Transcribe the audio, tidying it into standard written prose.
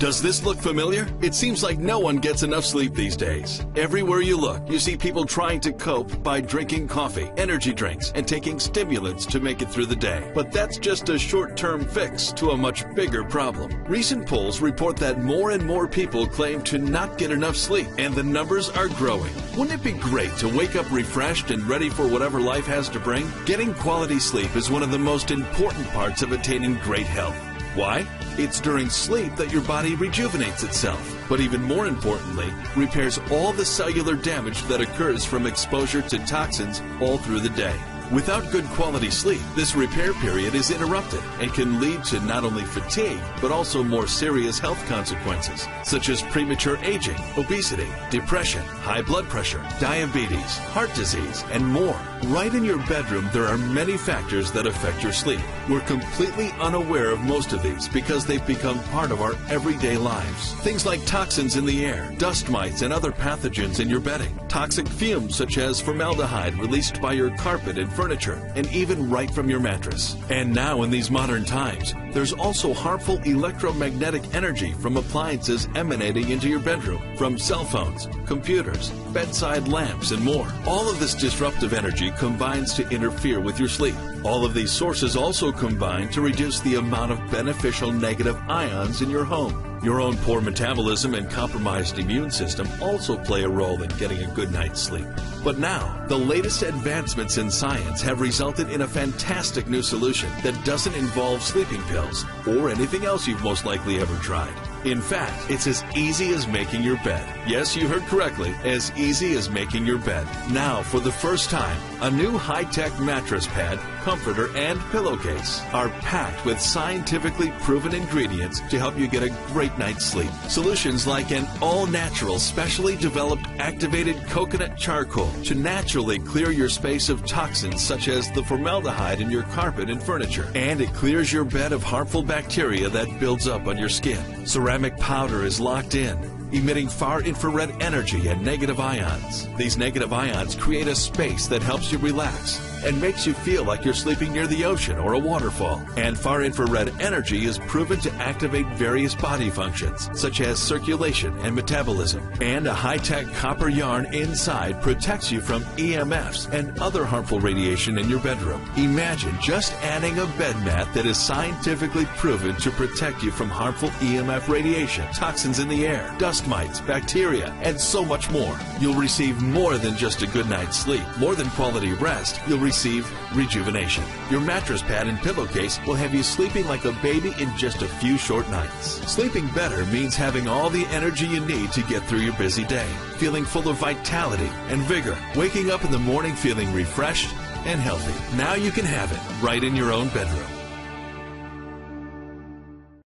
Does this look familiar? It seems like no one gets enough sleep these days. Everywhere you look, you see people trying to cope by drinking coffee, energy drinks, and taking stimulants to make it through the day. But that's just a short-term fix to a much bigger problem. Recent polls report that more and more people claim to not get enough sleep, and the numbers are growing. Wouldn't it be great to wake up refreshed and ready for whatever life has to bring? Getting quality sleep is one of the most important parts of attaining great health. Why? It's during sleep that your body rejuvenates itself, but even more importantly, repairs all the cellular damage that occurs from exposure to toxins all through the day. Without good quality sleep, this repair period is interrupted and can lead to not only fatigue, but also more serious health consequences, such as premature aging, obesity, depression, high blood pressure, diabetes, heart disease, and more. Right in your bedroom, there are many factors that affect your sleep. We're completely unaware of most of these because they've become part of our everyday lives. Things like toxins in the air, dust mites, and other pathogens in your bedding, toxic fumes such as formaldehyde released by your carpet and furniture, and even right from your mattress. And now in these modern times, there's also harmful electromagnetic energy from appliances emanating into your bedroom, from cell phones, computers, bedside lamps, and more. All of this disruptive energy combines to interfere with your sleep. All of these sources also combine to reduce the amount of beneficial negative ions in your home. Your own poor metabolism and compromised immune system also play a role in getting a good night's sleep. But now, the latest advancements in science have resulted in a fantastic new solution that doesn't involve sleeping pills or anything else you've most likely ever tried. In fact, it's as easy as making your bed. Yes, you heard correctly, as easy as making your bed. Now, for the first time, a new high-tech mattress pad, comforter, and pillowcase are packed with scientifically proven ingredients to help you get a great night's sleep. Solutions like an all-natural, specially developed activated coconut charcoal to naturally clear your space of toxins such as the formaldehyde in your carpet and furniture. And it clears your bed of harmful bacteria that builds up on your skin. Ceramic powder is locked in, emitting far infrared energy and negative ions. These negative ions create a space that helps you relax and makes you feel like you're sleeping near the ocean or a waterfall. And far infrared energy is proven to activate various body functions, such as circulation and metabolism. And a high-tech copper yarn inside protects you from EMFs and other harmful radiation in your bedroom. Imagine just adding a bed mat that is scientifically proven to protect you from harmful EMF radiation, toxins in the air, dust mites, bacteria, and so much more. You'll receive more than just a good night's sleep. More than quality rest, you'll receive rejuvenation. Your mattress pad and pillowcase will have you sleeping like a baby in just a few short nights. Sleeping better means having all the energy you need to get through your busy day, feeling full of vitality and vigor, waking up in the morning feeling refreshed and healthy. Now you can have it right in your own bedroom.